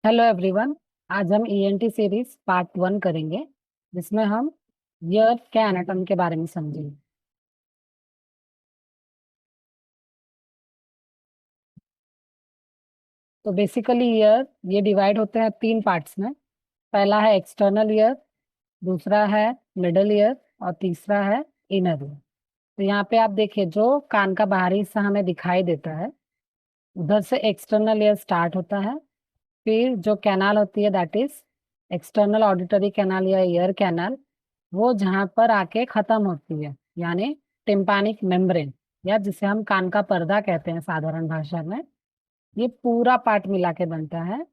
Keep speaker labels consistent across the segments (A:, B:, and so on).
A: Hello everyone. आज हम ENT series part 1 करेंगे, जिसमें हम ईयर के एनाटॉमी के बारे में समझेंगे। तो बेसिकली ईयर ये डिवाइड होते हैं 3 पार्ट्स में। पहला है एक्सटर्नल ईयर, दूसरा है मिडल ईयर और तीसरा है इनर ईयर। तो यहाँ पे आप देखिए, जो कान का बाहरी हिस्सा हमें दिखाई देता है, उधर से एक्सटर्नल ईयर स्टार्ट होता है। फिर जो कैनाल होती है, that is external auditory canal या ईयर कैनाल, वो जहाँ पर आके खत्म होती है, यानी टिम्पैनिक मेम्ब्रेन, या जिसे हम कान का पर्दा कहते हैं साधारण भाषा में, ये पूरा पार्ट मिला के बनता है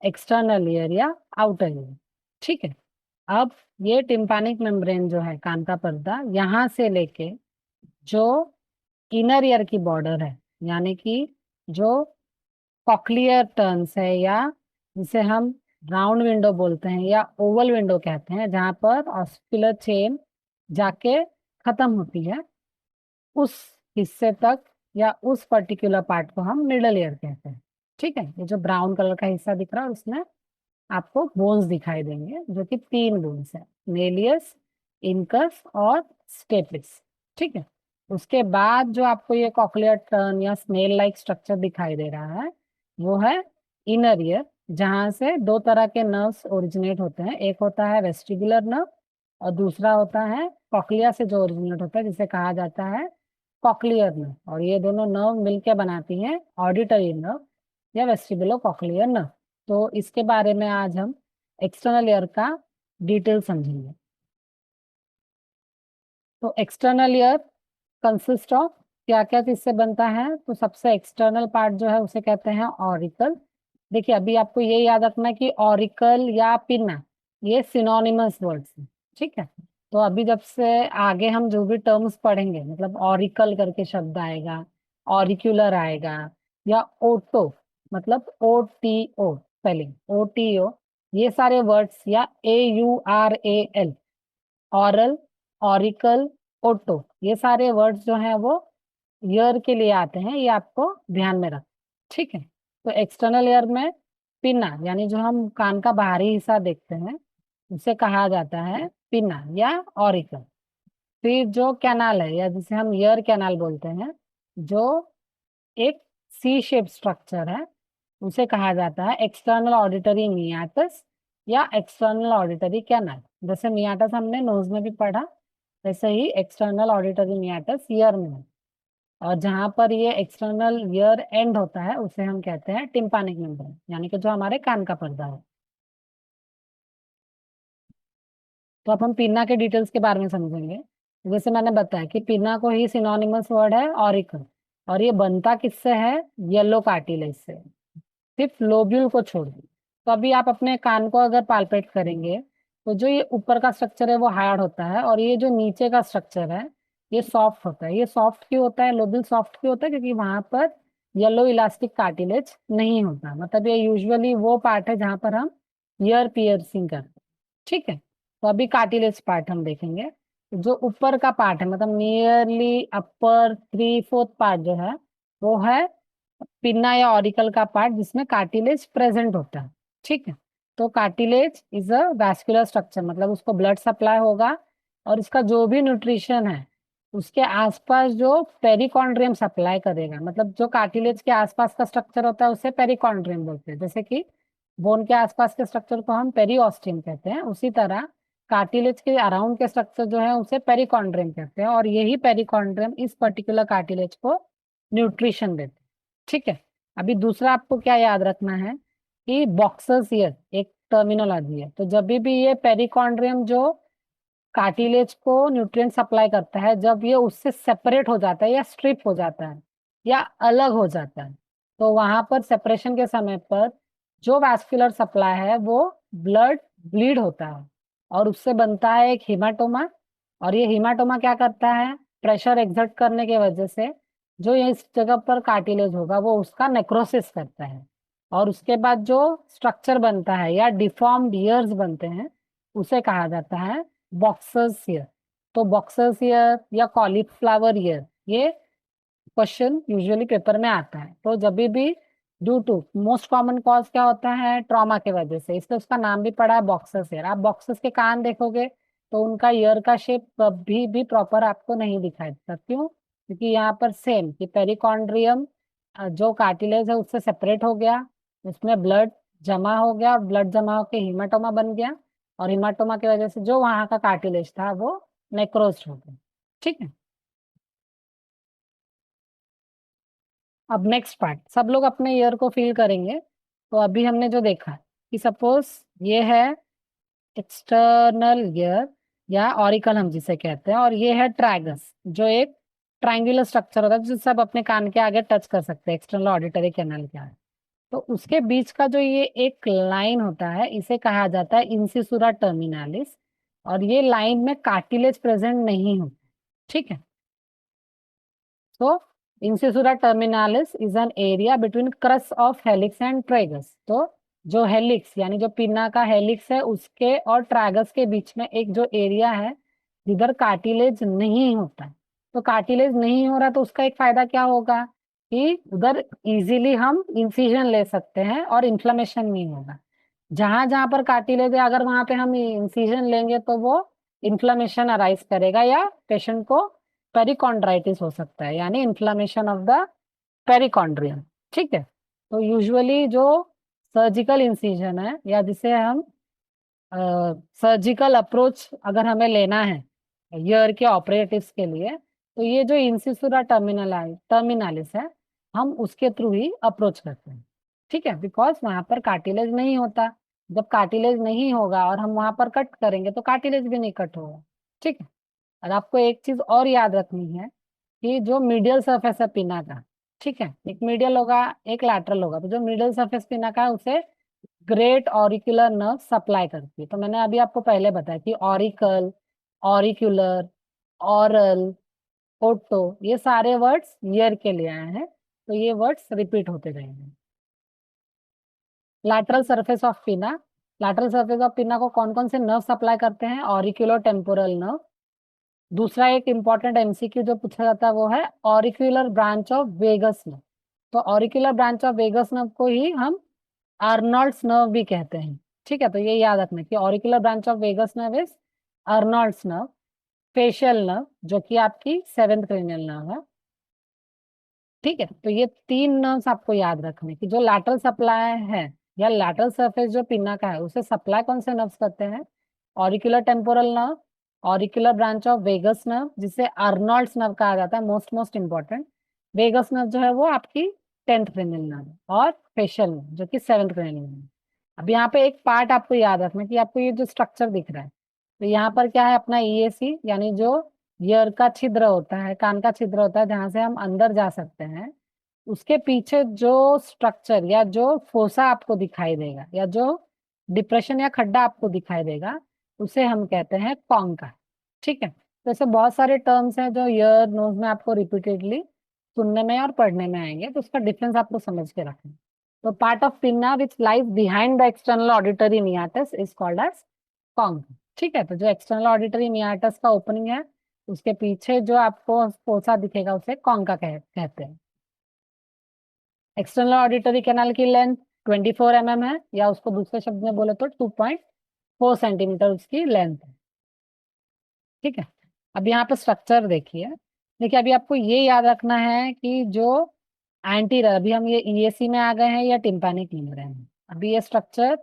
A: एक्सटर्नल ईयर या आउटर ईयर। ठीक है। अब ये टिम्पैनिक मेम्ब्रेन जो है, कान का पर्दा, यहाँ से लेके जो इनर ईयर की बॉर्डर है, यानी कि जो कॉक्लियर टर्न्स है, या जिसे हम राउंड विंडो बोलते हैं या ओवल विंडो कहते हैं, जहां पर ऑस्कुलर चेन जाके खत्म होती है, उस हिस्से तक या उस पर्टिकुलर पार्ट को हम मिडल ईयर कहते हैं। ठीक है। ये जो ब्राउन कलर का हिस्सा दिख रहा है, उसमें आपको बोन्स दिखाई देंगे, जो कि 3 बोन्स है, मेलियस, इनकस और स्टेपिस। ठीक है। उसके बाद जो आपको ये कॉक्लियर टर्न या स्नेल लाइक स्ट्रक्चर दिखाई दे रहा है, वो है इनर ईयर, जहां से 2 तरह के नर्व्स ओरिजिनेट होते हैं। एक होता है वेस्टिबुलर नर्व और दूसरा होता है कॉक्लिया से जो ओरिजिनेट होता है, जिसे कहा जाता है कॉक्लियर नर्व। और ये दोनों नर्व मिलकर बनाती हैं ऑडिटरी नर्व या वेस्टिबुलो कॉक्लियर नर्व। तो इसके बारे में आज हम एक्सटर्नल ईयर का डिटेल समझेंगे। तो एक्सटर्नल ईयर कंसिस्ट ऑफ क्या क्या चीज से बनता है? तो सबसे एक्सटर्नल पार्ट जो है, उसे कहते हैं ऑरिकल। देखिए, अभी आपको ये याद रखना है कि ऑरिकल या पिन्ना, ये सिनोनिमस वर्ड्स हैं। ठीक है। तो अभी जब से आगे हम जो भी टर्म्स पढ़ेंगे, मतलब ऑरिकल करके शब्द आएगा, ऑरिक्यूलर आएगा, या ओटो, मतलब OTO स्पेलिंग, OTO, ये सारे वर्ड्स, या AURAL, ऑरल, ऑरिकल, ओटो, ये सारे वर्ड्स जो हैं वो ईयर के लिए आते हैं। ये आपको ध्यान में रख। ठीक है। तो एक्सटर्नल ईयर में पिन्ना, यानी जो हम कान का बाहरी हिस्सा देखते हैं, उसे कहा जाता है पिन्ना या ऑरिकल। फिर जो कैनाल है, या जिसे हम ईयर कैनाल बोलते हैं, जो एक सी शेप स्ट्रक्चर है, उसे कहा जाता है एक्सटर्नल ऑडिटरी मियाटस या एक्सटर्नल ऑडिटरी कैनाल। जैसे मियाटस हमने नोज में भी पढ़ा, वैसे ही एक्सटर्नल ऑडिटरी मियाटस ईयर में है। और जहां पर ये एक्सटर्नल ईयर एंड होता है, उसे हम कहते हैं टिम्पैनिक मेम्ब्रेन, यानी कि जो हमारे कान का पर्दा है। तो अब हम पिन्ना के डिटेल्स के बारे में समझेंगे। जैसे मैंने बताया कि पिन्ना को ही सिनोनिमस वर्ड है ऑरिकल, और ये बनता किससे है? येलो कार्टिलेज से, सिर्फ लोब्यूल को छोड़ दी। तो अभी आप अपने कान को अगर पाल्पेट करेंगे, तो जो ये ऊपर का स्ट्रक्चर है वो हार्ड होता है, और ये जो नीचे का स्ट्रक्चर है, ये सॉफ्ट होता है। ये सॉफ्ट क्यों होता है? लोब्यूल सॉफ्ट क्यों होता है? क्योंकि वहां पर येलो इलास्टिक कार्टिलेज नहीं होता। मतलब ये यूजुअली वो पार्ट है जहां पर हम ईयर पियर्सिंग करते हैं। ठीक है। तो अभी कार्टिलेज पार्ट हम देखेंगे। जो ऊपर का पार्ट है, मतलब नियरली अपर 3/4 पार्ट जो है, वो है पिन्ना या ऑरिकल का पार्ट, जिसमें कार्टिलेज प्रेजेंट होता है। ठीक है। तो cartilage is a vascular structure, मतलब उसको ब्लड सप्लाई होगा, और इसका जो भी न्यूट्रिशन है उसके आसपास जो पेरिकॉन्ड्रियम सप्लाई करेगा। मतलब जो कार्टिलेज के आसपास का स्ट्रक्चर होता है उसे पेरिकॉन्ड्रियम बोलते हैं। जैसे कि बोन के आसपास के स्ट्रक्चर को हम पेरिओस्टियम कहते हैं, उसी तरह कार्टिलेज के अराउंड के स्ट्रक्चर जो है उसे पेरिकॉन्ड्रियम कहते हैं, और यही पेरिकॉन्ड्रियम इस पर्टिकुलर कार्टिलेज को न्यूट्रिशन देते हैं। ठीक है। अभी दूसरा आपको क्या याद रखना है कि बॉक्सर्स ईयर एक टर्मिनोलॉजी है। तो जब भी ये पेरिकॉन्ड्रियम जो कार्टिलेज को न्यूट्रिएंट सप्लाई करता है, जब ये उससे सेपरेट हो जाता है या स्ट्रिप हो जाता है या अलग हो जाता है, तो वहां पर सेपरेशन के समय पर जो वैस्कुलर सप्लाई है वो ब्लड ब्लीड होता है, और उससे बनता है एक हिमाटोमा। और ये हिमाटोमा क्या करता है? प्रेशर एक्सर्ट करने की वजह से जो ये इस जगह पर कार्टिलेज होगा, वो उसका नेक्रोसिस करता है, और उसके बाद जो स्ट्रक्चर बनता है या डिफॉर्म्ड ईयर्स बनते हैं, उसे कहा जाता है बॉक्सर्स ईयर। तो बॉक्सर्स ईयर या कॉलीफ्लावर ईयर, ये क्वेश्चन यूजुअली पेपर में आता है। तो जब भी due to most common cause क्या होता है, ट्रॉमा के वजह से, इसलिए उसका नाम भी पड़ा है बॉक्सेस ईयर। आप बॉक्सेस के कान देखोगे तो उनका ईयर का शेप कभी भी प्रॉपर आपको नहीं दिखाई देता। क्यों? क्योंकि यहाँ पर सेम कि पेरिकॉन्ड्रियम जो कार्टिलेज है उससे सेपरेट हो गया, उसमें ब्लड जमा हो गया, और ब्लड जमा होकर हिमाटोमा बन गया, और हिमाटोमा की वजह से जो वहां का कार्टिलेज था वो नेक्रोज हो गया। ठीक है। अब नेक्स्ट पार्ट, सब लोग अपने ईयर को फील करेंगे। तो अभी हमने जो देखा कि सपोज ये है एक्सटर्नल ईयर या ऑरिकल हम जिसे कहते हैं, और ये है ट्रैगस जो एक ट्रायंगुलर स्ट्रक्चर होता है जो सब अपने कान के आगे टच कर सकते हैं, एक्सटर्नल ऑडिटरी कैनल के आगे। तो उसके बीच का जो ये एक लाइन होता है इसे कहा जाता है इंसिसुरा टर्मिनालिस, और ये लाइन में कार्टिलेज प्रेजेंट नहीं होता। ठीक है। तो incisura terminalis is an area between crus of helix and tragus. तो जो हेलिक्स यानी जो पिन्ना का हेलिक्स है उसके और ट्रैगस के बीच में एक जो एरिया है जिधर कार्टिलेज नहीं होता है। तो कार्टिलेज नहीं हो रहा तो उसका एक फायदा क्या होगा कि उधर इजीली हम इंसिजन ले सकते हैं और इन्फ्लेमेशन नहीं होगा। जहां जहां पर कार्टिलेज है अगर वहां पे हम इंसिजन लेंगे तो वो इन्फ्लेमेशन अराइज करेगा, या पेशेंट को पेरिकॉन्ड्राइटिस हो सकता है, यानी इन्फ्लेमेशन ऑफ द पेरिकॉन्ड्रियम। ठीक है। तो यूजुअली जो सर्जिकल इंसिजन है या जिसे हम सर्जिकल अप्रोच अगर हमें लेना है ईयर के ऑपरेटिव्स के लिए, तो ये जो इंसिसुरा टर्मिनालिस है हम उसके थ्रू ही अप्रोच करते हैं। ठीक है, बिकॉज वहां पर कार्टिलेज नहीं होता। जब कार्टिलेज नहीं होगा और हम वहां पर कट करेंगे तो कार्टिलेज भी नहीं कट होगा। ठीक है। और आपको एक चीज और याद रखनी है कि जो मीडियल सरफेस है पिना का, ठीक है, एक मीडियल होगा एक लैटरल होगा, तो जो मीडियल सरफेस पिना का है उसे ग्रेट ऑरिकुलर नर्व सप्लाई करती है। तो मैंने अभी आपको पहले बताया कि ऑरिकल, ऑरिक्यूलर, ऑरल, ओटो, ये सारे वर्ड्स ईयर के लिए आए हैं, तो ये वर्ड्स रिपीट होते जाएंगे। लैटरल सरफेस ऑफ पिना, लैटरल सरफेस ऑफ पिना को कौन कौन से नर्व सप्लाई करते हैं, ऑरिक्यूलर टेम्पोरल नर्व। दूसरा एक इंपॉर्टेंट एमसीक्यू जो पूछा जाता है वो है ऑरिक्यूलर ब्रांच ऑफ वेगस नर्व। तो ऑरिक्यूलर ब्रांच ऑफ वेगस नर्व को ही हम अर्नॉल्ड्स नर्व भी कहते हैं। ठीक है, तो ये याद रखना कि auricular branch of vagus nerve is Arnold's nerve. Facial nerve जो कि आपकी सेवेंथ क्रेनियल नर्व है। ठीक है, तो ये तीन नर्व्स आपको याद रखने कि जो लैटरल सप्लाई है या लैटरल सरफेस जो पिन्ना का है उसे सप्लाई कौन से नर्व्स करते हैं, auricular temporal nerve, auricular branch of vagus nerve जिसे अर्नॉल्ड्स नर्व कहा जाता है, most most important. Vagus nerve जो है वो आपकी टेंथ क्रेनियल नर्व, और फेशियल नर्व जो कि सेवेंथ क्रेनियल नर्व। अब यहाँ पे एक पार्ट आपको याद रखना कि आपको ये जो स्ट्रक्चर दिख रहा है, तो यहाँ पर क्या है अपना ईएसी यानी जो ईयर का छिद्र होता है, कान का छिद्र होता है जहां से हम अंदर जा सकते हैं। उसके पीछे जो स्ट्रक्चर या जो फोसा आपको दिखाई देगा या जो डिप्रेशन या खड्डा आपको दिखाई देगा उसे हम कहते हैं कॉन्का। ठीक है। तो ऐसे बहुत सारे टर्म्स हैं जो ईयर नोज में आपको रिपीटेडली सुनने में और पढ़ने में आएंगे, तो उसका डिफरेंस आपको समझ के रखना। तो part of pinna which lies behind the external auditory meatus is called as concha. ठीक है, तो जो एक्सटर्नल ऑडिटरी मियाटस का ओपनिंग है उसके पीछे जो आपको फोसा दिखेगा उसे कॉन्का कहते हैं। एक्सटर्नल ऑडिटरी कैनाल की लेंथ 24 mm है, या उसको दूसरे शब्द में बोले तो 2.4 सेंटीमीटर उसकी लेंथ है। ठीक है। अब यहाँ पे स्ट्रक्चर देखिए। देखिए अभी आपको ये याद रखना है कि जो एंटीरियर, अभी हम ये ईएसी में आ गए हैं या टिम्पैनिक लीनियर में। अभी ये स्ट्रक्चर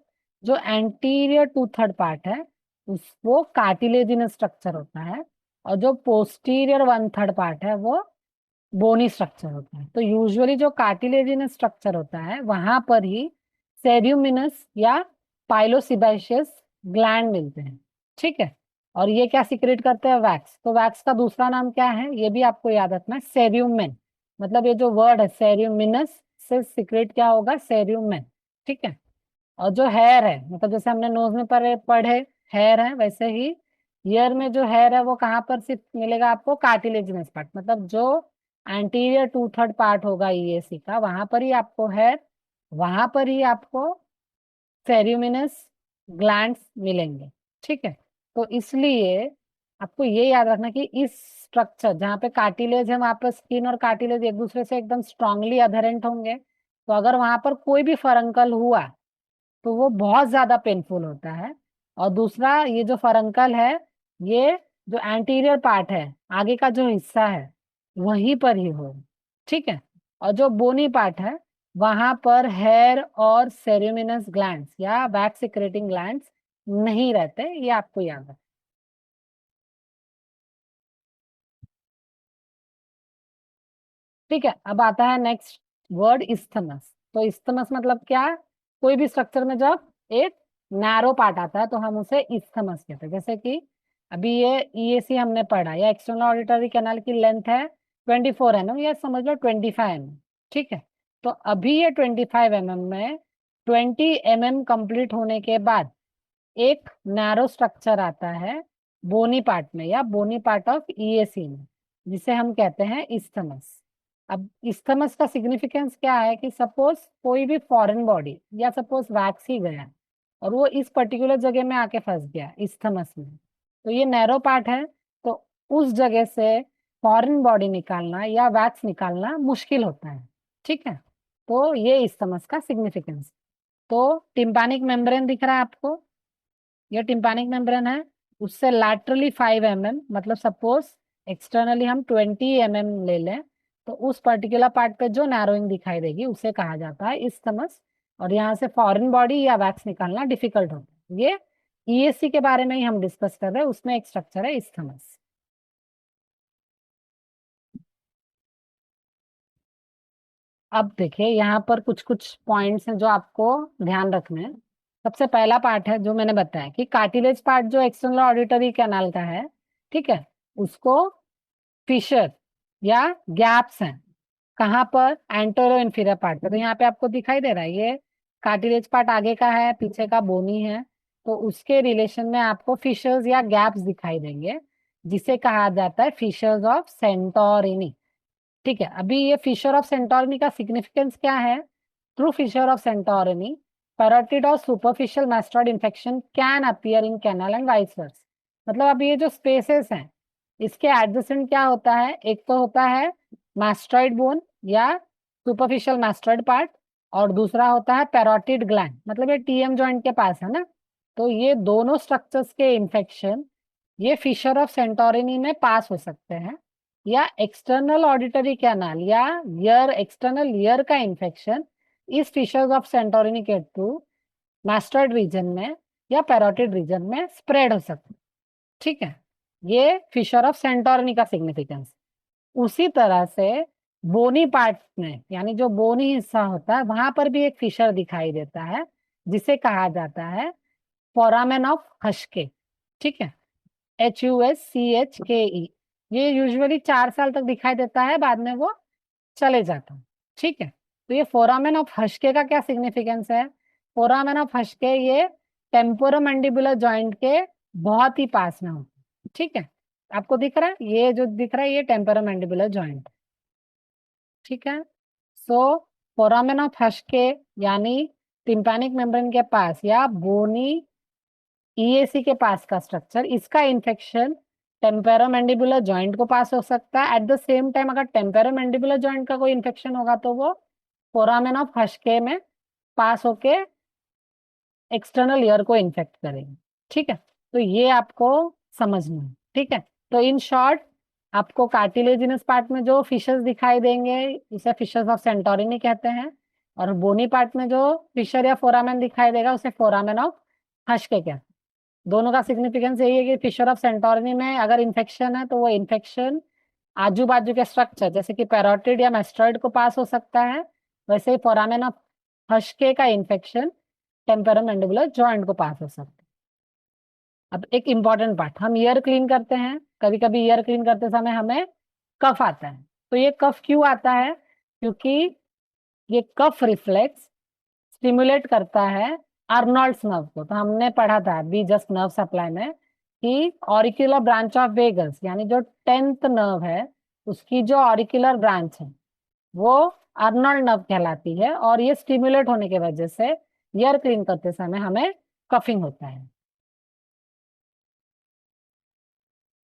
A: जो एंटीरियर 2/3 पार्ट है उस वो कार्टिलेजिनस स्ट्रक्चर होता है, और जो पोस्टीरियर 1/3 पार्ट है वो बोनी स्ट्रक्चर होता है। तो यूजुअली जो कार्टिलेजिनस स्ट्रक्चर होता है वहां पर ही सेरियुमिनस या पाइलोसिबाशियस ग्लैंड मिलते हैं। ठीक है। और ये क्या सिक्रेट करते हैं, वैक्स। तो वैक्स का दूसरा नाम क्या है ये भी आपको याद रखना है, सेरियुमेन। मतलब ये जो वर्ड है सेरियुमिनस से सिक्रेट क्या होगा, सेरियुमेन। ठीक है। और जो हेयर है, मतलब जैसे हमने नोज में पढ़े हेयर है, वैसे ही ईयर में जो हेयर है वो कहाँ पर सिर्फ मिलेगा आपको, कार्टिलेजिनस पार्ट, मतलब जो एंटीरियर 2/3 पार्ट होगा ईएसी का वहां पर ही आपको हेयर, वहां पर ही आपको सेरियुमिनस ग्लैंड्स मिलेंगे। ठीक है। तो इसलिए आपको ये याद रखना कि इस स्ट्रक्चर जहाँ पे कार्टिलेज है वहां पर स्किन और कार्टिलेज एक दूसरे से एकदम स्ट्रांगली अधेरेंट होंगे, तो अगर वहां पर कोई भी फरंकल हुआ तो वो बहुत ज्यादा पेनफुल होता है। और दूसरा, ये जो फरंकल है, ये जो एंटीरियर पार्ट है, आगे का जो हिस्सा है, वहीं पर ही हो। ठीक है। और जो बोनी पार्ट है, वहां पर हेयर और सेरेमिनस ग्लैंड्स या वैक्स सिक्रेटिंग ग्लैंड्स नहीं रहते, ये आपको याद है। ठीक है। अब आता है नेक्स्ट वर्ड, इस्थमस। तो इस्थमस मतलब क्या? कोई भी स्ट्रक्चर में जब एक नैरो पार्ट आता है तो हम उसे इस्थमस कहते हैं। जैसे कि अभी ये ईएसी हमने पढ़ा, या एक्सटर्नल ऑडिटरी कैनाल की लेंथ है 24 mm, या समझ लो 25 mm। ठीक है। तो अभी ये 25 mm में 20 mm कंप्लीट होने के बाद एक नैरो स्ट्रक्चर आता है बोनी पार्ट में, या बोनी पार्ट ऑफ ईएसी में, जिसे हम कहते हैं इस्थमस। अब इस्थमस का सिग्निफिकेंस क्या है कि सपोज कोई भी फॉरेन बॉडी, या सपोज वैक्स ही गया और वो इस पर्टिकुलर जगह में आके फंस गया इस्थमस में, तो ये नैरो पार्ट है, तो उस जगह से फॉरेन बॉडी निकालना या वैक्स निकालना मुश्किल होता है। ठीक है। तो ये इस्थमस का सिग्निफिकेंस। तो टिम्पैनिक मेम्ब्रेन दिख रहा है आपको, ये टिम्पैनिक मेम्ब्रेन है। उससे लैटरली 5 mm, मतलब सपोज एक्सटर्नली हम 20 mm ले लें, तो उस पर्टिकुलर पार्ट पे जो नैरोइंग दिखाई देगी उसे कहा जाता है इस्थमस। और यहाँ से फॉरेन बॉडी या वैक्स निकालना डिफिकल्ट होता है। ये ईएससी के बारे में ही हम डिस्कस कर रहे हैं, उसमें एक स्ट्रक्चर है इस्थमस। अब देखिए यहाँ पर कुछ कुछ पॉइंट्स हैं जो आपको ध्यान रखने हैं। सबसे पहला पार्ट है जो मैंने बताया कि कार्टिलेज पार्ट जो एक्सटर्नल ऑडिटरी कैनाल का है, ठीक है, उसको फिशर या गैप्स हैं। कहाँ पर? एंटेरो इंफीरियर पार्ट पे। तो यहाँ पे आपको दिखाई दे रहा है, ये कार्टिलेज पार्ट आगे का है, पीछे का बोनी है, तो उसके रिलेशन में आपको फिशर्स या गैप्स दिखाई देंगे, जिसे कहा जाता है फिशर्स ऑफ सेंटोरिनी। ठीक है। अभी ये फिशर ऑफ सेंटोरिनी का सिग्निफिकेंस क्या है? Through fissure of Santorini parotid और superficial mastoid infection can appear in canal and vice versa. मतलब अब ये जो स्पेसेस हैं, इसके एडजेसेंट क्या होता है? एक तो होता है मास्टोइड बोन या सुपरफिशियल मास्टोइड पार्ट, और दूसरा होता है पैरोटिड ग्लैंड, मतलब ये टीएम जॉइंट के पास है ना। तो ये दोनों स्ट्रक्चर्स के इन्फेक्शन ये फिशर ऑफ सेंटोरिनी में पास हो सकते हैं, या एक्सटर्नल ऑडिटरी कैनाल या ईयर, एक्सटर्नल ईयर का इन्फेक्शन इस फिशर्स ऑफ सेंटोरिनी के थ्रू मास्टर्ड रीजन में या पैरोटिड रीजन में स्प्रेड हो सकता है। ठीक है। ये फिशर ऑफ सेंटोरिनी का सिग्निफिकेंस। उसी तरह से बोनी पार्ट में, यानी जो बोनी हिस्सा होता है, वहां पर भी एक फिशर दिखाई देता है, जिसे कहा जाता है फोरामेन ऑफ हश्के। ठीक है। HUSCHKE। ये यूजुअली 4 साल तक दिखाई देता है, बाद में वो चले जाता है। ठीक है। तो ये फोरामेन ऑफ हश्के का क्या सिग्निफिकेंस है? फोरामेन ऑफ हश्के ये टेम्पोरोमैंडिबुलर जॉइंट के बहुत ही पास में होता है। ठीक है। आपको दिख रहा है, ये जो दिख रहा है ये टेम्पोरोमैंडिबुलर जॉइंट। ठीक है। सो फोरामेन ऑफ हश्के यानी टिम्पैनिक मेम्ब्रेन के पास या बोनी ईएसी के पास का स्ट्रक्चर, इसका इन्फेक्शन टेम्पेरोमैंडिबुलर जॉइंट को पास हो सकता है। एट द सेम टाइम अगर टेम्पेरोमैंडिबुलर जॉइंट का कोई इन्फेक्शन होगा तो वो फोरामेन ऑफ हश्के में पास होके एक्सटर्नल ईयर को इन्फेक्ट करेंगे। ठीक है। तो ये आपको समझना है। ठीक है। तो इन शॉर्ट, आपको कार्टिलेजिनस पार्ट में जो फिशर्स दिखाई देंगे उसे फिशर्स ऑफ सेंटोरिनी कहते हैं, और बोनी पार्ट में जो फिशर या फोरामेन दिखाई देगा उसे फोरामेन ऑफ हश्के कहते हैं। दोनों का सिग्निफिकेंस यही है कि फिशर ऑफ सेंटोरिनी में अगर इन्फेक्शन है तो वो इन्फेक्शन आजू बाजू के स्ट्रक्चर जैसे कि पैरोटिड या मेस्टॉइड को पास हो सकता है, वैसे ही फोरामेन ऑफ हश्के का इन्फेक्शन टेम्पेरोमैंडिबुलर जॉइंट को पास हो सकता है। अब एक इंपॉर्टेंट पार्ट, हम ईयर क्लीन करते हैं, कभी कभी ईयर क्लीन करते समय हमें कफ आता है। तो ये कफ क्यों आता है? क्योंकि ये कफ रिफ्लेक्स स्टिमुलेट करता है अर्नोल्ड्स नर्व को। तो हमने पढ़ा था अभी जस्ट नर्व सप्लाई में कि ऑरिक्यूलर ब्रांच ऑफ वेगस, यानी जो 10th नर्व है, उसकी जो ऑरिक्यूलर ब्रांच है वो अर्नोल्ड नर्व कहलाती है, और ये स्टिमुलेट होने की वजह से ईयर क्लीन करते समय हमें कफिंग होता है।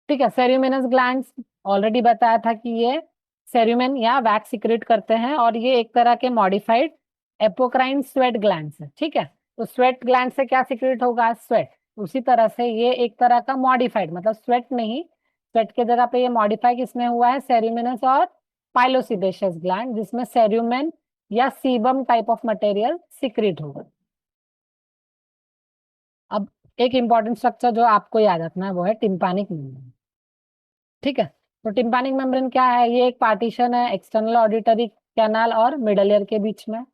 A: ठीक है। सेरियोमेनस ग्लैंड्स ऑलरेडी बताया था कि ये सेरियोमेन या वैक्स सिक्रेट करते हैं, और ये एक तरह के मॉडिफाइड एपोक्राइन स्वेट ग्लैंड से, ठीक है। तो स्वेट ग्लैंड से क्या सिक्रेट होगा, स्वेट। उसी तरह से ये एक तरह का मॉडिफाइड, मतलब स्वेट नहीं, स्वेट के जगह पे ये मॉडिफाई किसमें हुआ है, सेरुमिनस और पाइलोसिबेशियस ग्लैंड, जिसमें सेरुमेन या sebum type of material secrete होगा। अब एक इंपॉर्टेंट स्ट्रक्चर जो आपको याद रखना है वो है टिम्पैनिक मेम्ब्रेन, ठीक है। तो टिम्पैनिक मेम्ब्रेन क्या है, ये एक पार्टीशन है एक्सटर्नल ऑडिटरी कैनाल और मिडल ईयर के बीच में।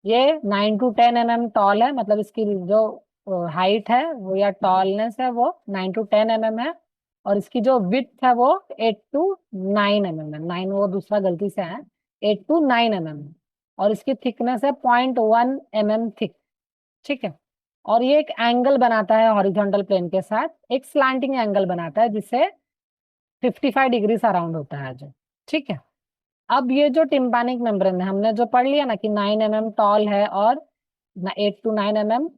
A: ये 9 to 10 mm टॉल है, मतलब इसकी जो हाइट है वो या टॉलनेस है वो 9 to 10 mm है। और इसकी जो विड्थ है वो 8 to 9 mm है, 9 वो दूसरा गलती से है, 8 to 9 mm। और इसकी थिकनेस है 0.1 mm थिक, ठीक है। और ये एक एंगल बनाता है हॉरिजॉन्टल प्लेन के साथ, एक स्लांटिंग एंगल बनाता है जिससे 55 डिग्री अराउंड होता है जो, ठीक है। अब ये जो टिम्पैनिक मेम्ब्रेन है, हमने जो पढ़ लिया ना कि 9 mm टॉल है और 8 to 9 mm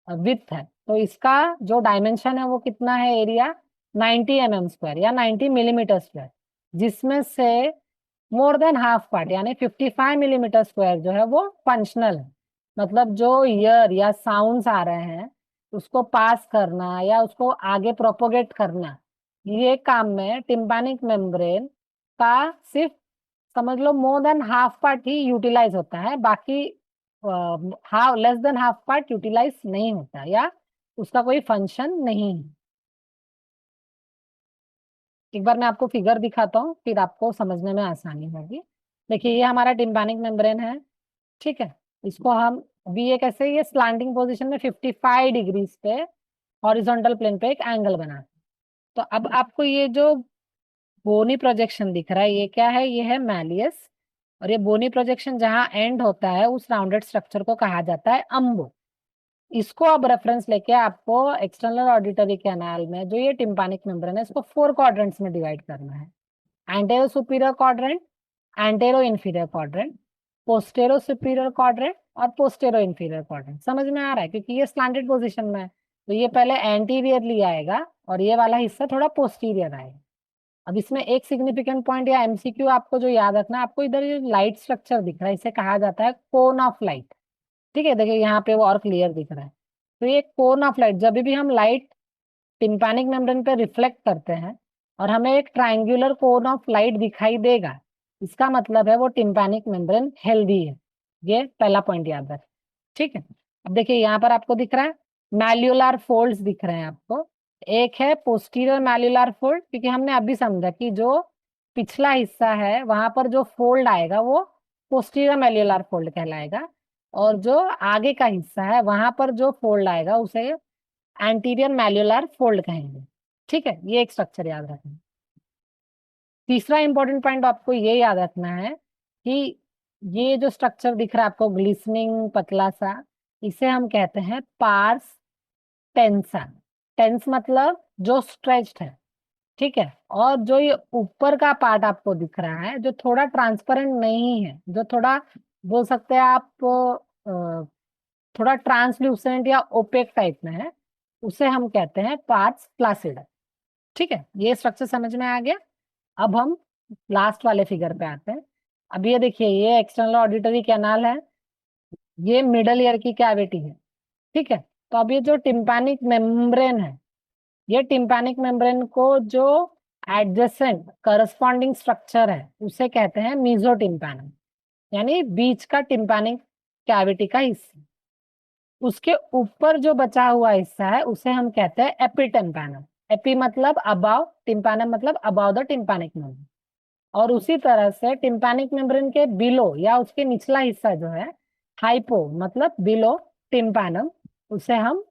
A: विथ है, तो इसका जो डायमेंशन है वो कितना है, एरिया 90 mm स्क्वायर या 90 mm स्क्वायर, जिसमें से मोर देन हाफ पार्ट यानी 55 mm स्क्वायर जो है वो फंक्शनल है। मतलब जो ईयर या साउंड्स आ रहे हैं उसको पास करना या उसको आगे प्रोपोगेट करना, ये काम में टिम्पैनिक मेम्ब्रेन का सिर्फ समझ लो मोर देन हाफ पार्ट ही यूटिलाइज होता है, बाकी half less than half part utilize नहीं होता या उसका कोई फंक्शन नहीं है। एक बार मैं आपको फिगर दिखाता हूँ फिर आपको समझने में आसानी होगी। देखिए ये हमारा टिम्पैनिक मेम्ब्रेन है, ठीक है। इसको हम अभी ये कैसे, ये स्लैंटिंग पोजीशन में 55 डिग्रीज पे हॉरिजॉन्टल प्लेन पे एक एंगल बना। तो अब आपको ये जो बोनी प्रोजेक्शन दिख रहा है ये क्या है, ये है मैलियस। और ये बोनी प्रोजेक्शन जहां एंड होता है उस राउंडेड स्ट्रक्चर को कहा जाता है अम्बो। इसको अब रेफरेंस लेके आपको एक्सटर्नल ऑडिटरी कैनाल में जो ये टिम्पैनिक मेम्ब्रेन है इसको 4 क्वाड्रेंट्स में डिवाइड करना है। Antero superior quadrant, antero inferior quadrant, postero superior quadrant और पोस्टेरो इंफीरियर क्वाड्रेंट। समझ में आ रहा है, क्योंकि ये स्लैंटेड पोजीशन में है तो ये पहले एंटीरियरली आएगा और ये वाला हिस्सा थोड़ा पोस्टीरियर आएगा। अब इसमें एक सिग्निफिकेंट पॉइंट या एमसीक्यू आपको जो याद रखना है, आपको इधर ये लाइट स्ट्रक्चर दिख रहा है इसे कहा जाता है कोन ऑफ लाइट, ठीक है। देखिए यहाँ पे वो और क्लियर दिख रहा है। तो ये कोन ऑफ लाइट, जब भी हम लाइट टिम्पैनिक मेम्ब्रेन पे रिफ्लेक्ट करते हैं और हमें एक ट्रायंगुलर कोन ऑफ लाइट दिखाई देगा, इसका मतलब है वो टिम्पैनिक मेम्ब्रेन हेल्दी है। ये पहला पॉइंट याद रखें, ठीक है। अब देखिए यहाँ पर आपको दिख रहा है मैल्यूलर फोल्ड्स दिख रहे हैं आपको। एक है पोस्टीरियर मैल्यूलर फोल्ड, क्योंकि हमने अभी समझा कि जो पिछला हिस्सा है वहां पर जो फोल्ड आएगा वो पोस्टीरियर मैल्यूलर फोल्ड कहलाएगा, और जो आगे का हिस्सा है वहां पर जो फोल्ड आएगा उसे एंटीरियर मैल्यूलर फोल्ड कहेंगे, ठीक है। ये एक स्ट्रक्चर याद रखना। तीसरा इंपॉर्टेंट पॉइंट आपको ये याद रखना है कि ये जो स्ट्रक्चर दिख रहा है आपको ग्लिसनिंग पतला सा, इसे हम कहते हैं पार्स टेंसा। टेंस मतलब जो स्ट्रेच्ड है, ठीक है। और जो ये ऊपर का पार्ट आपको दिख रहा है जो थोड़ा ट्रांसपेरेंट नहीं है, जो थोड़ा बोल सकते हैं आप थोड़ा ट्रांसल्यूसेंट या ओपेक टाइप में है, उसे हम कहते हैं पार्स फ्लासिडा, ठीक है। ये स्ट्रक्चर समझ में आ गया। अब हम लास्ट वाले फिगर पे आते हैं। अब ये देखिए ये एक्सटर्नल ऑडिटरी कैनाल है, ये मिडल ईयर की कैविटी है, ठीक है। तो अब ये जो टिम्पैनिक मेम्ब्रेन है, ये टिम्पैनिक मेम्ब्रेन को जो एडजेसेंट करस्पॉन्डिंग स्ट्रक्चर है उसे कहते हैं मीजोटिम्पैनम, यानी बीच का टिम्पैनिक कैविटी का हिस्सा। उसके ऊपर जो बचा हुआ हिस्सा है उसे हम कहते हैं एपिटिम्पैनम। एपी मतलब अबाव, टिम्पैनम मतलब अबाव द टिम्पैनिक मेम्ब्रेन। और उसी तरह से टिम्पैनिक मेम्ब्रेन के बिलो या उसके निचला हिस्सा जो है हाइपो मतलब बिलो टिम्पैनम, उसे हम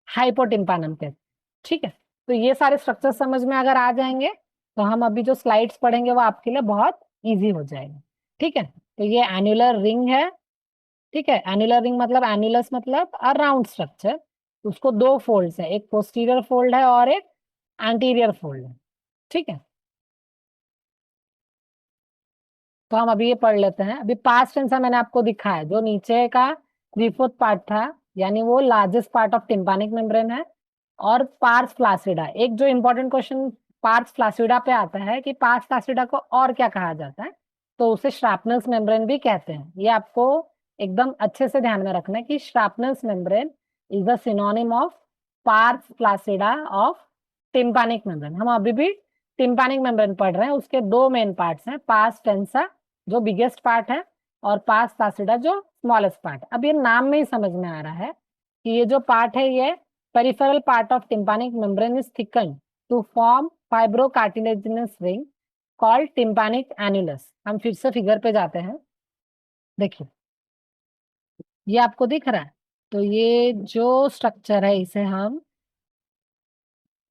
A: हाइपोटिम्पैनम कहते हैं, ठीक है। तो ये सारे स्ट्रक्चर समझ में अगर आ जाएंगे तो हम अभी जो स्लाइड्स पढ़ेंगे वो आपके लिए बहुत इजी हो जाएगा, ठीक है। तो ये एन्युलर रिंग है, ठीक है। एन्युलर रिंग मतलब एन्युलस मतलब अ राउंड स्ट्रक्चर, उसको दो फोल्ड्स है, एक पोस्टीरियर फोल्ड है और एक एंटीरियर फोल्ड है, ठीक है। तो हम अभी ये पढ़ लेते हैं। अभी पास्ट टेंस मैंने आपको दिखाया, जो नीचे का 3/4 पार्ट था यानी वो largest part of tympanic membrane है। और पार्स फ्लासिडा, एक जो इंपॉर्टेंट क्वेश्चन पार्स फ्लासिडा पे आता है कि पार्स फ्लासिडा को और क्या कहा जाता है, तो उसे श्रापनल्स मेम्ब्रेन भी कहते हैं। ये आपको एकदम अच्छे से ध्यान में रखना है कि Shrapnell's membrane is the synonym of pars flaccida of tympanic membrane. हम अभी भी टिम्पैनिक मेम्ब्रेन पढ़ रहे हैं, उसके दो मेन पार्ट्स हैं, पार्स टेंसा जो बिगेस्ट पार्ट है और पार्स फ्लासिडा जो स्मॉलेस्ट पार्ट। अब ये नाम में ही समझ में आ रहा है कि ये जो पार्ट है ये peripheral part of tympanic membrane is thickened to form fibrocartilaginous ring called tympanic annulus. हम फिर से फिगर पे जाते हैं, देखिए ये आपको दिख रहा है। तो ये जो स्ट्रक्चर है इसे हम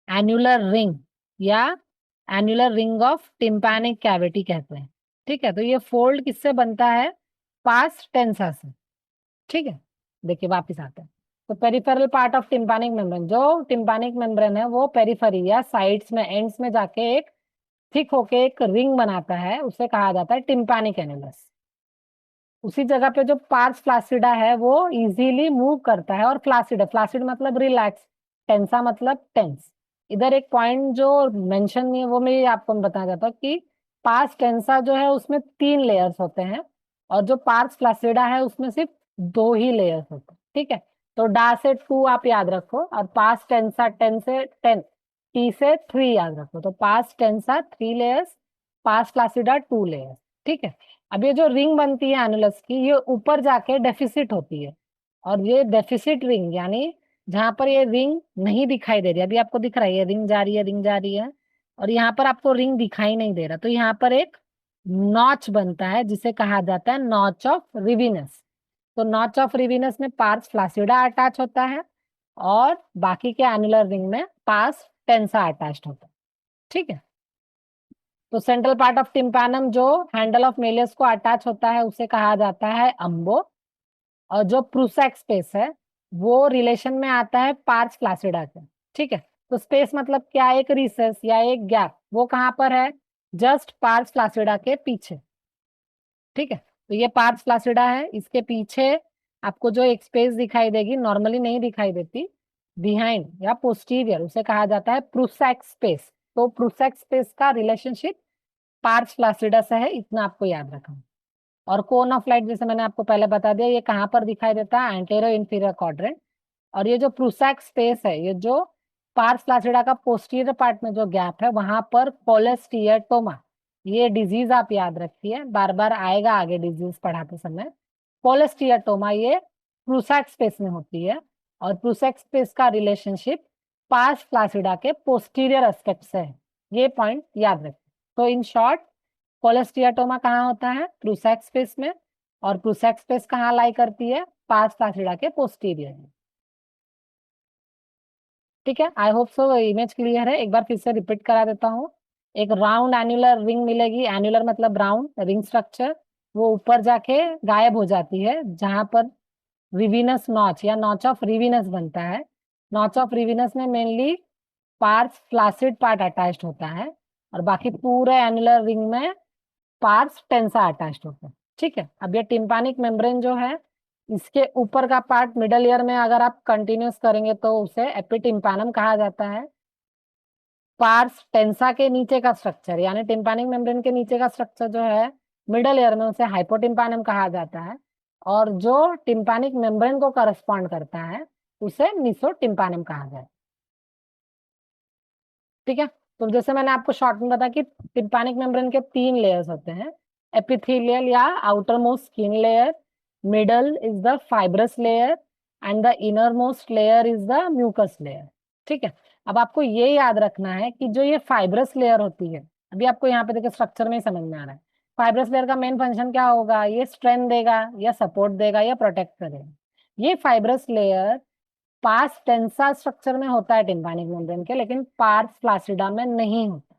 A: एन्युलर रिंग या annular ring of tympanic cavity कहते हैं। ठीक है, तो ये फोल्ड किससे बनता है? पास्ट टेंसा से। ठीक है, देखिए वापिस आते हैं। तो peripheral part of tympanic membrane, जो टिम्पैनिक मेम्ब्रेन है वो पेरिफेरी या साइड्स में एंड्स में जाके एक थिक होके एक रिंग बनाता है, उसे कहा जाता है टिम्पैनिक एन्युलस। उसी जगह पे जो पार्स फ्लासिडा है वो इजीली मूव करता है, और फ्लासिड, फ्लासिड मतलब रिलैक्स, टेंसा मतलब टेंस। इधर एक पॉइंट जो मेंशन नहीं है वो मैं आपको बताना चाहता हूँ कि पार्स टेंसा जो है उसमें 3 लेयर्स होते हैं, और जो पार्स फ्लासिडा है उसमें सिर्फ 2 ही लेयर्स होते हैं। ठीक है, तो डा से 2 आप याद रखो, और पार्स टेंसा 10 से 10, टी से 3 याद रखो। तो pars tensa 3 layers, pars flaccida 2 layers. ठीक है, अब ये जो रिंग बनती है एनुलस की, ये ऊपर जाके डेफिसिट होती है, और ये डेफिसिट रिंग यानी जहां पर ये रिंग नहीं दिखाई दे रही, अभी आपको दिख रहा है ये रिंग जा रही है, रिंग जा रही है, और यहाँ पर आपको रिंग दिखाई नहीं दे रहा, तो यहाँ पर एक नॉच बनता है जिसे कहा जाता है नॉच ऑफ रिविनस। तो नॉच ऑफ रिविनस में पार्स फ्लासिडा अटैच होता है, और बाकी के एनुलर रिंग में पार्स टेंसा अटैच होता है। ठीक है, तो सेंट्रल पार्ट ऑफ टिम्पैनम जो हैंडल ऑफ मेलियस को अटैच होता है उसे कहा जाता है अम्बो, और जो प्रूसैक स्पेस है वो रिलेशन में आता है पार्स फ्लासिडा के। ठीक है, तो स्पेस मतलब क्या? एक रिसेस या एक गैप, वो कहाँ पर है? जस्ट पार्स फ्लासिडा के पीछे। ठीक है, तो ये पार्स फ्लासिडा है, इसके पीछे आपको जो एक स्पेस दिखाई देगी, नॉर्मली नहीं दिखाई देती, बिहाइंड या पोस्टीरियर, उसे कहा जाता है प्रूसैक स्पेस। तो प्रूसैक स्पेस का रिलेशनशिप पार्स फ्लासिडा से है, इतना आपको याद रखना। और कोन ऑफ लाइट जैसे मैंने आपको पहले बता दिया, ये कहाँ पर दिखाई देता है? Anterior inferior quadrant. और ये जो प्रूसैक स्पेस है, ये जो पार्स फ्लासिडा का पोस्टीरियर पार्ट में जो गैप है वहां पर कोलेस्टिएटोमा, ये डिजीज आप याद रखिए, बार बार आएगा आगे डिजीज पढ़ाते समय। कोलेस्टिएटोमा ये प्रूसैक स्पेस में होती है, और प्रूसैक स्पेस का रिलेशनशिप पार्स फ्लासिडा के पोस्टीरियर एस्पेक्ट से है, ये पॉइंट याद रखिए। तो इन शॉर्ट, कोलेस्टियाटोमा कहाँ होता है? प्रूसैक स्पेस में, और प्रूसैक स्पेस कहाँ लाई करती है? पार्स फ्लासिडा के पोस्टीरियर में। ठीक है, I hope so image clear है। एक बार फिर से रिपीट करा देता हूँ। एक राउंड एन्युलर रिंग मिलेगी, एन्युलर मतलब राउंड रिंग स्ट्रक्चर, वो ऊपर जाके गायब हो जाती है जहां पर रिविनस नॉच या नॉच ऑफ रिविनस बनता है। नॉच ऑफ रिविनस में mainly pars flaccid part attached होता है, और बाकी पूरे एनुलर रिंग में पार्स टेंसा अटैच्ड होता है। ठीक है, अब ये टिम्पैनिक मेम्ब्रेन जो है, इसके ऊपर का पार्ट मिडल ईयर में अगर आप कंटिन्यूस करेंगे तो उसे एपिटिम्पैनम कहा जाता है। पार्स टेंसा के नीचे का स्ट्रक्चर यानी टिम्पैनिक मेम्ब्रेन के नीचे का स्ट्रक्चर जो है मिडल ईयर में, उसे हाइपोटिम्पैनम कहा जाता है, और जो टिम्पैनिक मेम्ब्रेन को करस्पॉन्ड करता है उसे मीसोटिम्पैनम कहा जाता है। ठीक है, तो जैसे मैंने आपको शॉर्ट में बताया कि टिम्पैनिक मेम्ब्रेन के 3 लेयर्स होते हैं, एपिथेलियल या outermost skin layer, middle is the fibrous layer, and the innermost layer is the mucous layer. ठीक है, अब आपको ये याद रखना है कि जो ये फाइब्रस लेयर होती है, अभी आपको यहाँ पे देखिए स्ट्रक्चर में ही समझ में आ रहा है, फाइब्रस लेयर का मेन फंक्शन क्या होगा? ये स्ट्रेंथ देगा या सपोर्ट देगा या प्रोटेक्ट करेगा। ये fibrous layer pars tensa structure में होता है टिम्पैनिक मेम्ब्रेन के, लेकिन पार्स फ्लासिडा में नहीं होता।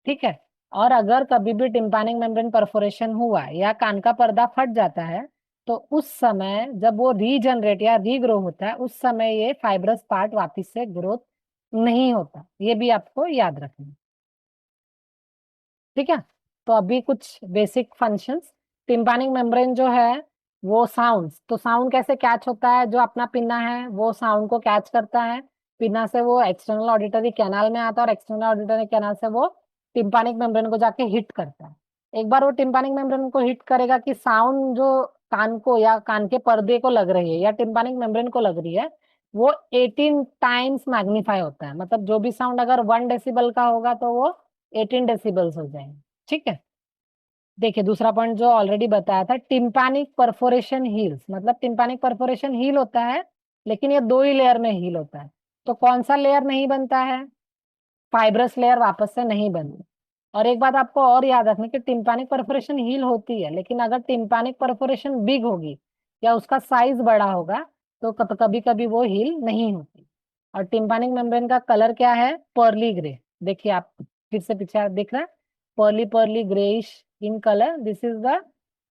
A: ठीक है, और अगर कभी भी टिम्पैनिक मेम्ब्रेन परफोरेशन हुआ या कान का पर्दा फट जाता है, तो उस समय जब वो रीजनरेट या रीग्रो होता है, उस समय ये फाइब्रस पार्ट वापस से ग्रोथ नहीं होता, ये भी आपको याद रखना है। ठीक है, तो अभी कुछ बेसिक फंक्शंस। टिम्पैनिक मेम्ब्रेन जो है वो साउंड, तो साउंड कैसे कैच होता है? जो अपना पिन्ना है वो साउंड को कैच करता है, पिन्ना से वो एक्सटर्नल ऑडिटरी कैनाल में आता है, और एक्सटर्नल ऑडिटरी कैनाल से वो टिम्पैनिक मेम्ब्रेन को जाके हिट करता है। एक बार वो टिम्पैनिक मेम्ब्रेन को हिट करेगा कि साउंड जो कान को या कान के पर्दे को लग रही है या टिम्पैनिक मेम्ब्रेन को लग रही है, वो 18 टाइम्स मैग्नीफाई होता है। मतलब जो भी साउंड अगर 1 डेसिबल का होगा तो वो 18 डेसिबल्स हो जाएंगे। ठीक है। देखिए दूसरा पॉइंट जो ऑलरेडी बताया था, टिम्पैनिक परफोरेशन हील्स, मतलब टिम्पैनिक परफोरेशन हील होता है, लेकिन ये 2 ही लेयर में हील होता है। तो कौन सा लेयर नहीं बनता है? फाइब्रस लेयर वापस से नहीं बनती। और एक बात आपको और याद रखनी कि टिम्पैनिक परफोरेशन हील होती है, लेकिन अगर टिम्पैनिक परफोरेशन बिग होगी या उसका साइज बड़ा होगा तो कभी कभी वो हील नहीं होती। और टिम्पैनिक मेम्ब्रेन का कलर क्या है? Pearly grey. देखिए आप फिर से पीछे दिख रहा है, pearly pearly greyish in colour. This is the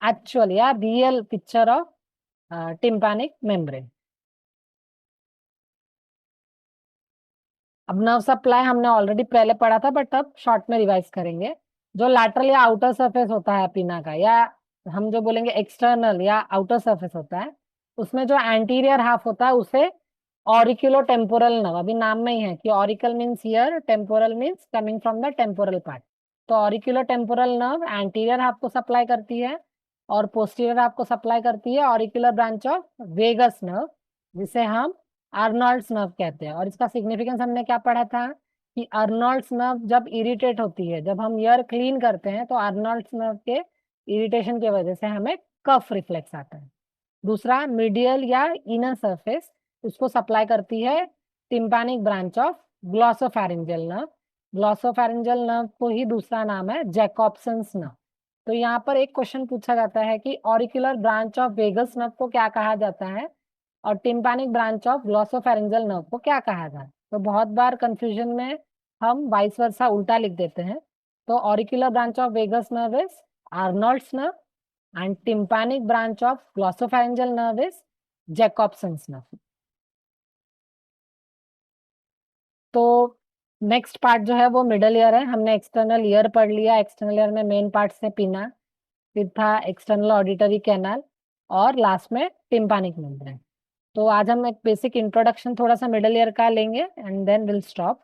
A: actual या real picture of tympanic membrane. अब नर्व सप्लाई हमने ऑलरेडी पहले पढ़ा था, बट अब शॉर्ट में रिवाइज करेंगे। जो लैटरल या आउटर सरफेस होता है पिना का, या हम जो बोलेंगे एक्सटर्नल या आउटर सरफेस होता है, उसमें जो एंटीरियर हाफ होता है उसे ऑरिकुलो टेम्पोरल नर्व, अभी नाम में ही है कि auricle means ear, temporal means coming from the temporal part. तो auriculo temporal nerve anterior half को सप्लाई करती है और पोस्टीरियर हाफ को सप्लाई करती है auricular branch of vagus nerve, जिसे हम आर्नोल्ड्स नर्व कहते हैं। और इसका सिग्निफिकेंस हमने क्या पढ़ा था कि आर्नोल्ड्स नर्व जब इरिटेट होती है, जब हम ईयर क्लीन करते हैं, तो आर्नोल्ड्स नर्व के इरिटेशन की वजह से हमें कफ रिफ्लेक्स आता है। दूसरा मीडियल या इनर सरफेस, उसको सप्लाई करती है tympanic branch of glossopharyngeal nerve. Glossopharyngeal nerve को ही दूसरा नाम है जैकॉब्सन्स नर्व। तो यहाँ पर एक क्वेश्चन पूछा जाता है कि auricular branch of vagus nerve को क्या कहा जाता है और tympanic branch of glossopharyngeal nerve को क्या कहा जाता है। तो बहुत बार कंफ्यूजन में हम वाइस वर्सा उल्टा लिख देते हैं। तो auricular branch of vagus nerve is Arnold's nerve and tympanic branch of glossopharyngeal nerve is Jacobson's nerve। तो नेक्स्ट पार्ट जो है वो मिडल ईयर है। हमने एक्सटर्नल ईयर पढ़ लिया। एक्सटर्नल ईयर में मेन पार्ट से पिना, फिर था एक्सटर्नल ऑडिटरी कैनाल और लास्ट में टिम्पैनिक मेम्ब्रेन। तो आज हम एक बेसिक इंट्रोडक्शन थोड़ा सा मिडल ईयर का लेंगे एंड देन विल स्टॉप।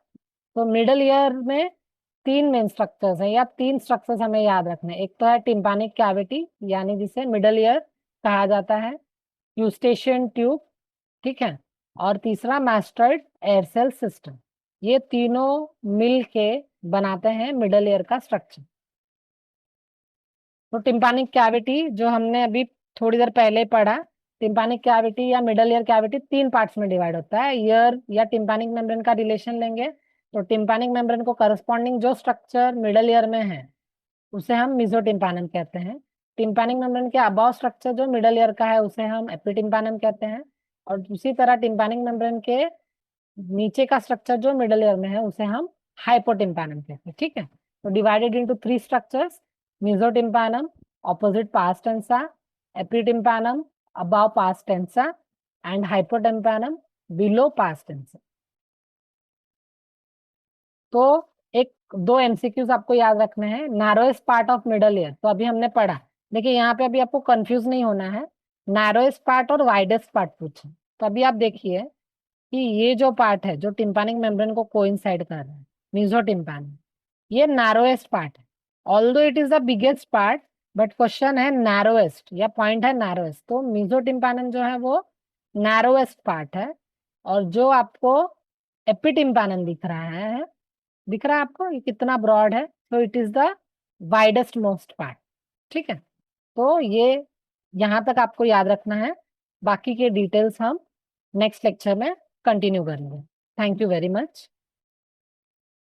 A: तो मिडल ईयर में 3 मेन स्ट्रक्चर्स हैं या 3 स्ट्रक्चर्स हमें याद रखने हैं। एक तो है टिम्पैनिक कैविटी, यानी जिसे मिडल ईयर कहा जाता है, यूस्टेशियन ट्यूब, ठीक है, और तीसरा मास्टर्ड एयर सेल सिस्टम। ये तीनों मिल के बनाते हैं मिडल ईयर का स्ट्रक्चर। तो टिम्पैनिक कैविटी जो हमने अभी थोड़ी देर पहले पढ़ा, टिम्पैनिक कैविटी या मिडल ईयर कैविटी 3 पार्ट्स में डिवाइड होता है। ईयर या टिम्पैनिक मेम्ब्रेन का रिलेशन लेंगे तो टिम्पैनिक मेम्ब्रेन को करस्पॉन्डिंग जो स्ट्रक्चर मिडल ईयर में है उसे हम मेसोटिम्पैनम कहते हैं। टिम्पैनिक मेम्ब्रेन के अबाव स्ट्रक्चर जो मिडल ईयर का है उसे हम एपिटिम्पैनम कहते हैं। और उसी तरह टिम्पैनिक मेम्ब्रेन के नीचे का स्ट्रक्चर जो मिडल ईयर में है उसे हम हाइपोटिम्पैनम कहते हैं। ठीक है। तो divided into 3 structures, मेसोटिम्पैनम opposite pass टेंसा, एपिटिम्पैनम above pars tensa and hypotympanoid below pars tensa। तो एक 2 MCQs आपको याद रखने हैं। Narrowest part of middle ear तो अभी हमने पढ़ा। देखिए यहाँ पे अभी आपको कंफ्यूज नहीं होना है, नैरोएस्ट पार्ट और वाइडेस्ट पार्ट पूछे। तो अभी आप देखिए कि ये जो पार्ट है जो टिम्पैनिक मेम्ब्रेन को कोइंसाइड कर रहा है, मेसोटिम्पैनम, ये नैरोएस्ट पार्ट है। Although it is the biggest part, but question है नैरोएस्ट या पॉइंट है नैरोएस्ट, तो मेसोटिम्पैनम जो है वो नैरोएस्ट पार्ट है। और जो आपको एपिटिम्पैनम दिख रहा है आपको ये कितना ब्रॉड है, तो it is the widest most part. ठीक है। तो ये यहाँ तक आपको याद रखना है। बाकी के डिटेल्स हम नेक्स्ट लेक्चर में कंटिन्यू करेंगे। Thank you very much.